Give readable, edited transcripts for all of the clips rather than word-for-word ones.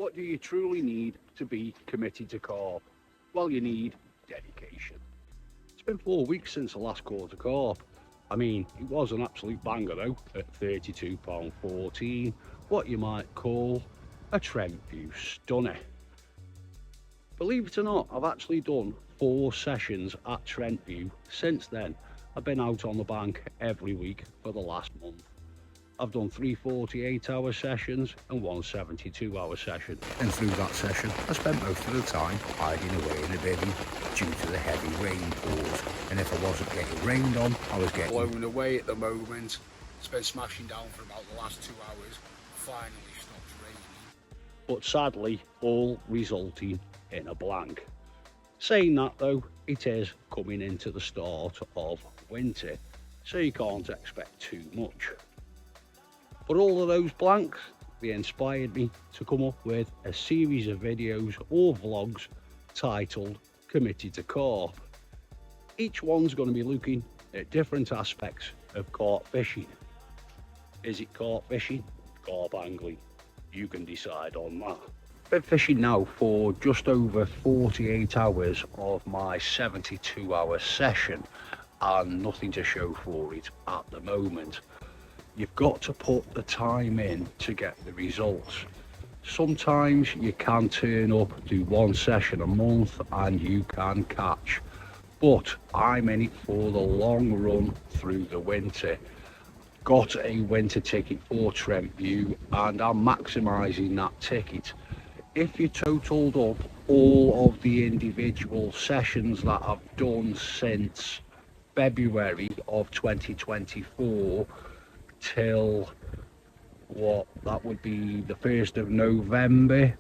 What do you truly need to be committed to carp? Well, you need dedication. It's been 4 weeks since I last caught a carp. I mean, it was an absolute banger though, at £32.14, what you might call a Trent View stunner. Believe it or not, I've actually done 4 sessions at Trent View since then. I've been out on the bank every week for the last month. I've done 3 48-hour sessions and 1 72-hour session. And through that session, I spent most of the time hiding away in a bivvy due to the heavy rain pours. And if I wasn't getting rained on, I was getting blown away at the moment. It's been smashing down for about the last 2 hours. Finally stopped raining. But sadly, all resulting in a blank. Saying that though, it is coming into the start of winter, so you can't expect too much. But all of those blanks, they inspired me to come up with a series of videos or vlogs titled Committed to Carp. Each one's going to be looking at different aspects of carp fishing. Is it carp fishing? Carp angling? You can decide on that. Been fishing now for just over 48 hours of my 72-hour session and nothing to show for it at the moment. You've got to put the time in to get the results. Sometimes you can turn up, do 1 session a month and you can catch, but I'm in it for the long run through the winter. Got a winter ticket for Trent View and I'm maximising that ticket. If you totaled up all of the individual sessions that I've done since February of 2024 till what that would be the 1st of November,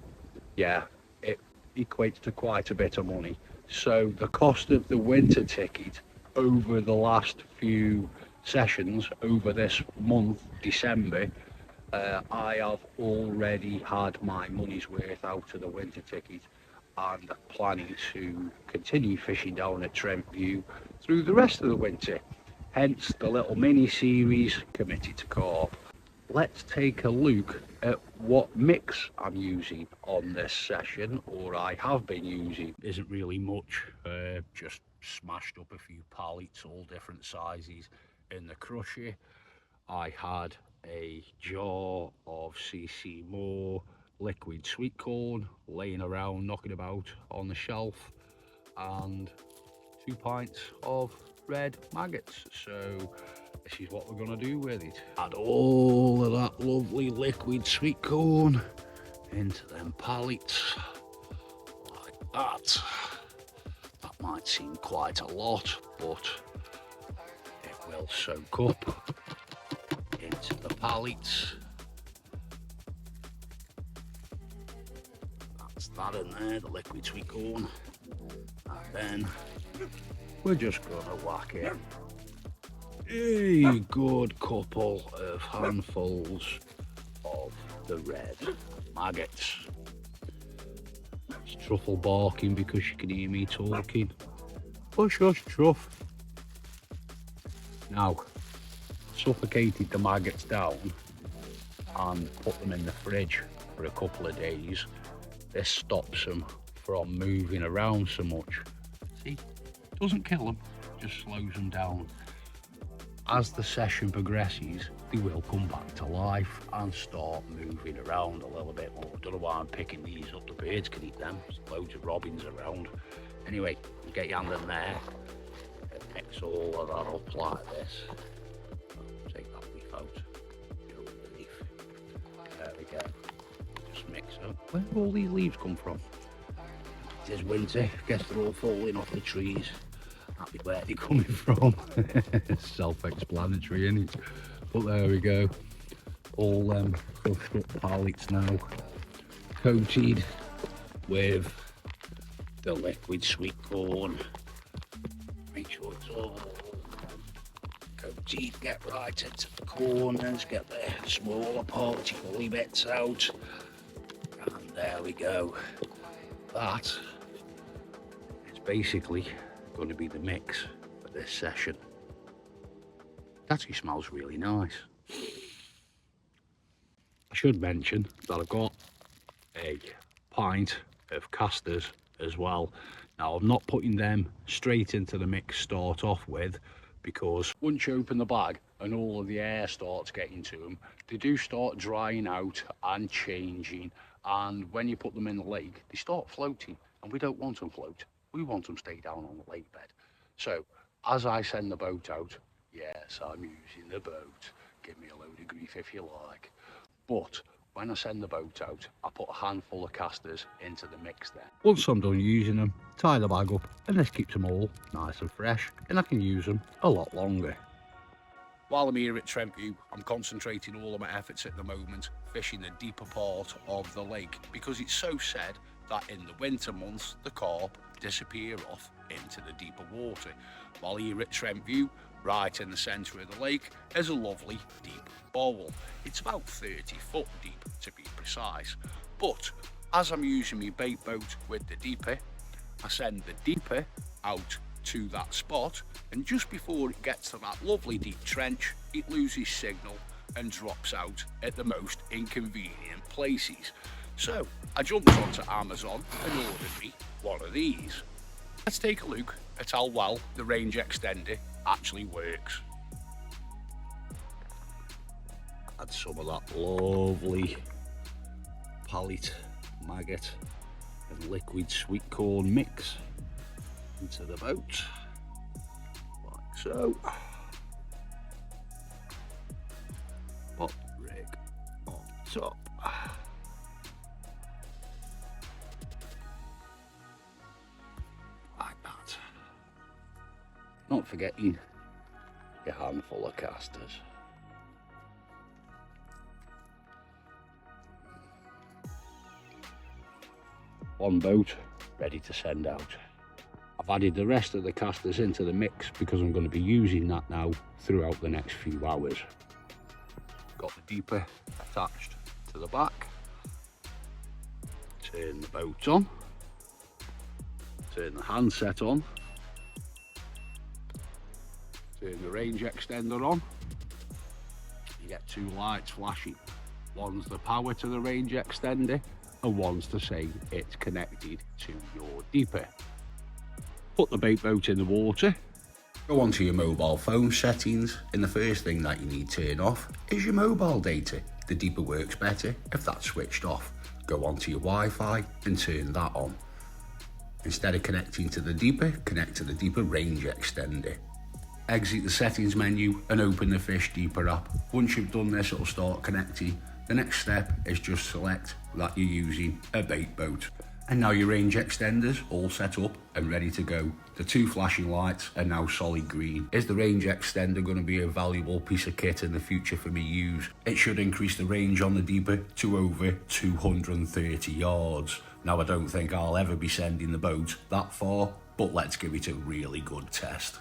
yeah, it equates to quite a bit of money. So the cost of the winter ticket over the last few sessions over this month, December, I have already had my money's worth out of the winter ticket and planning to continue fishing down at Trent View through the rest of the winter. Hence the little mini series Committed to Carp. Let's take a look at what mix I'm using on this session, or I have been using. Isn't really much, just smashed up a few pallets, all different sizes in the crusher. I had a jar of CC Moore liquid sweet corn laying around, knocking about on the shelf, and 2 pints of red maggots. So this is what we're going to do with it. Add all of that lovely liquid sweet corn into them pallets like that. That might seem quite a lot, but it will soak up into the pallets. That's that in there, the liquid sweet corn. And then we're just gonna whack in a good couple of handfuls of the red maggots. It's truffle barking because you can hear me talking. Hush hush truff. Now, suffocated the maggots down and put them in the fridge for a couple of days. This stops them from moving around so much. See, doesn't kill them, just slows them down. As the session progresses, they will come back to life and start moving around a little bit more. Don't know why I'm picking these up, the birds can eat them. There's loads of robins around. Anyway, get your hand in there and mix all of that up like this. Take that leaf out. The leaf. There we go. Just mix up. Where do all these leaves come from? It is winter. Guess they're all falling off the trees. That'd be where they're coming from. Self-explanatory, innit? But there we go. All crushed up pallets now, coated with the liquid sweet corn. Make sure it's all coated, get right into the corners, get the smaller particle bits out, and there we go. That is basically going to be the mix for this session. It actually smells really nice. I should mention that I've got a pint of casters as well. Now I'm not putting them straight into the mix start off with, because once you open the bag and all of the air starts getting to them, they do start drying out and changing, and when you put them in the lake they start floating, and we don't want them float, we want them stay down on the lake bed. So as I send the boat out, yes, I'm using the boat, give me a load of grief if you like, but when I send the boat out, I put a handful of casters into the mix then. Once I'm done using them, tie the bag up, and this keeps them all nice and fresh, and I can use them a lot longer. While I'm here at Trent, I'm concentrating all of my efforts at the moment fishing the deeper part of the lake, because it's so said that in the winter months the carp disappear off into the deeper water. While here at Trent, right in the centre of the lake, is a lovely deep bowl. It's about 30 foot deep to be precise, but as I'm using my bait boat with the deeper, I send the deeper out to that spot, and just before it gets to that lovely deep trench, it loses signal and drops out at the most inconvenient places. So I jumped onto Amazon and ordered me one of these. Let's take a look at how well the range extender actually works. Add some of that lovely pallet, maggot and liquid sweet corn mix into the boat, like so. Pop rig on top. Like that. Not forgetting your handful of casters. One boat ready to send out. I've added the rest of the casters into the mix because I'm going to be using that now throughout the next few hours. Got the deeper attached to the back. Turn the boat on. Turn the handset on. Turn the range extender on. You get two lights flashing. One's the power to the range extender, and one's to say it's connected to your deeper. Put the bait boat in the water. Go onto your mobile phone settings, and the first thing that you need to turn off is your mobile data. The deeper works better if that's switched off. Go onto your Wi-Fi and turn that on. Instead of connecting to the deeper, connect to the deeper range extender. Exit the settings menu and open the Fish Deeper app. Once you've done this, it'll start connecting. The next step is just select that you're using a bait boat. And now your range extenders all set up and ready to go. The two flashing lights are now solid green. Is the range extender going to be a valuable piece of kit in the future for me use? It should increase the range on the deeper to over 230 yards. Now I don't think I'll ever be sending the boat that far, but let's give it a really good test.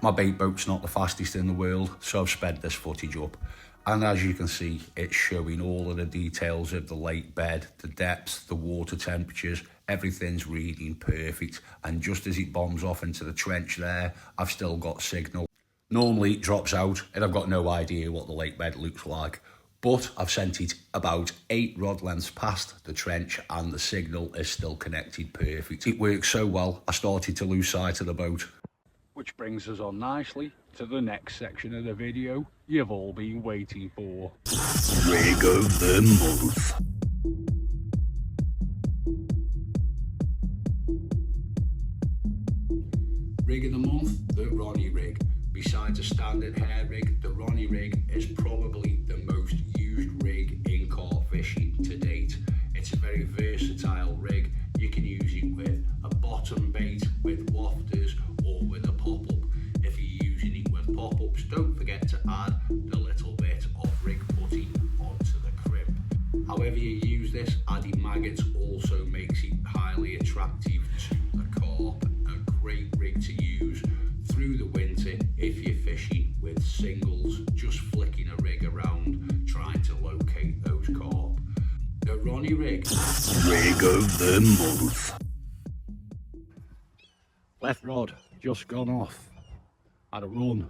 My bait boat's not the fastest in the world, so I've sped this footage up. And as you can see, it's showing all of the details of the lake bed, the depths, the water temperatures, everything's reading perfect. And just as it bombs off into the trench there, I've still got signal. Normally it drops out and I've got no idea what the lake bed looks like. But I've sent it about 8 rod lengths past the trench and the signal is still connected perfect. It works so well, I started to lose sight of the boat. Which brings us on nicely to the next section of the video you've all been waiting for. Rig of the month. Rig of the month, the Ronnie rig. Besides a standard hair rig, the Ronnie rig is probably the most used rig in carp fishing to date. It's a very versatile rig. You can use it with a bottom bait, with wafters, or with a pop-up. If you're using it with pop-ups, don't forget to add the little bit of rig putty onto the crimp. However you use this, adding maggots also makes it highly attractive to the carp. A great rig to use through the winter if you're fishing with singles, just flicking a rig around, trying to locate those carp. The Ronnie rig. Rig of the month. Left rod just gone off. Had a run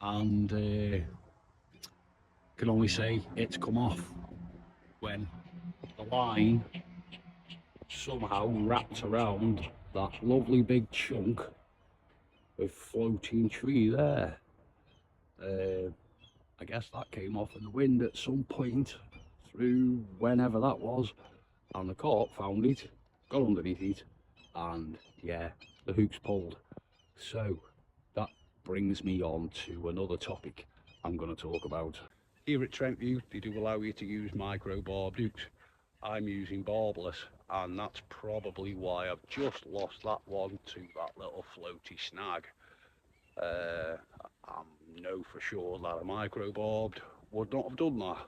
and can only say it's come off when the line somehow wrapped around that lovely big chunk of floating tree there. I guess that came off in the wind at some point through whenever that was, and the Carp found it, got underneath it, and yeah, the hook's pulled. So that brings me on to another topic I'm going to talk about. Here at Trent, they do allow you to use micro barbed hooks. I'm using barbless, and that's probably why I've just lost that one to that little floaty snag. I know for sure that a micro barbed would not have done that.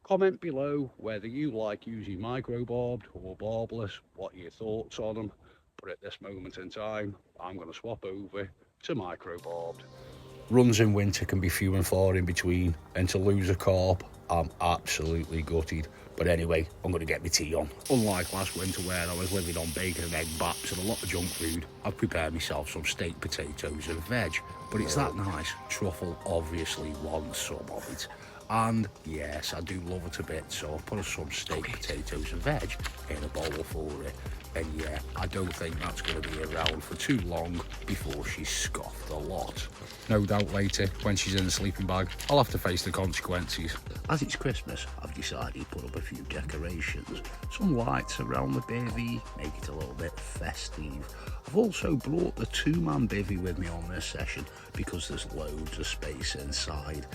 Comment below whether you like using micro barbed or barbless, what are your thoughts on them. But at this moment in time, I'm going to swap over to micro barbed. Runs in winter can be few and far in between, and to lose a carp, I'm absolutely gutted. But anyway, I'm going to get my tea on. Unlike last winter where I was living on bacon and egg baps and a lot of junk food, I've prepared myself some steak potatoes and veg. But it's that nice. Truffle obviously wants some of it. And yes, I do love it a bit, so I've put some steak potatoes and veg in a bowl for it. And yeah, I don't think that's going to be around for too long before she's scoffed a lot. No doubt later, when she's in the sleeping bag, I'll have to face the consequences. As it's Christmas, I've decided to put up a few decorations. Some lights around the bivvy, make it a little bit festive. I've also brought the two-man bivvy with me on this session because there's loads of space inside.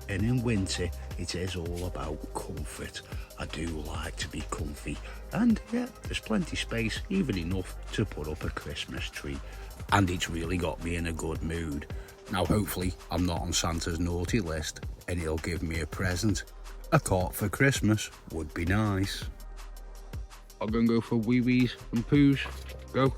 And in winter, it is all about comfort. I do like to be comfy, and yeah, there's plenty space, even enough to put up a Christmas tree. And it's really got me in a good mood. Now hopefully I'm not on Santa's naughty list and he'll give me a present. A carp for Christmas would be nice. I'm gonna go for wee wees and poos. Go.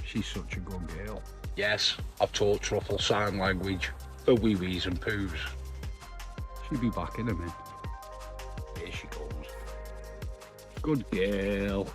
She's such a good girl. Yes, I've taught Truffle sign language for wee wees and poos. She'll be back in a minute. Here she comes. Good girl.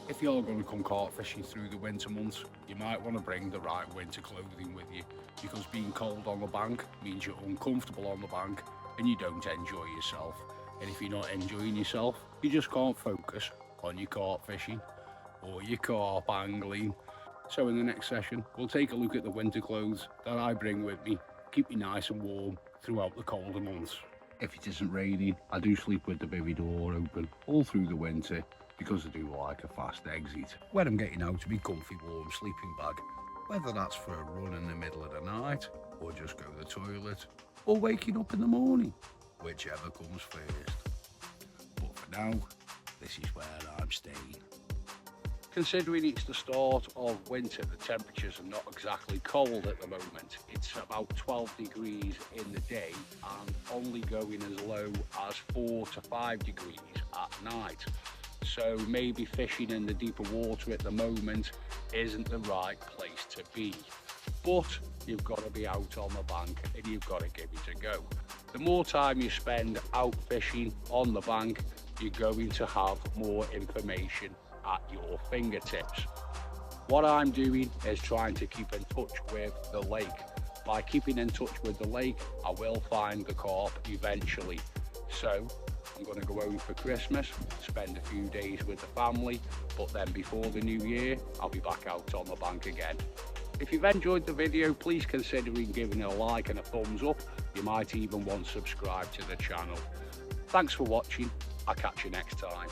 If you're going to come carp fishing through the winter months, you might want to bring the right winter clothing with you, because being cold on the bank means you're uncomfortable on the bank and you don't enjoy yourself. And if you're not enjoying yourself, you just can't focus on your carp fishing or your carp angling. So in the next session, we'll take a look at the winter clothes that I bring with me, keep you nice and warm throughout the colder months. If it isn't raining, I do sleep with the bivvy door open all through the winter, because I do like a fast exit when I'm getting out to be comfy warm sleeping bag, whether that's for a run in the middle of the night, or just go to the toilet, or waking up in the morning, whichever comes first. But for now, this is where I'm staying. Considering it's the start of winter, the temperatures are not exactly cold at the moment. It's about 12 degrees in the day and only going as low as 4 to 5 degrees at night. So maybe fishing in the deeper water at the moment isn't the right place to be. But you've got to be out on the bank and you've got to give it a go. The more time you spend out fishing on the bank, you're going to have more information at your fingertips. What I'm doing is trying to keep in touch with the lake. By keeping in touch with the lake, I will find the carp eventually. So I'm going to go home for Christmas, spend a few days with the family, but then before the new year, I'll be back out on the bank again. If you've enjoyed the video, please consider giving it a like and a thumbs up. You might even want to subscribe to the channel. Thanks for watching. I'll catch you next time.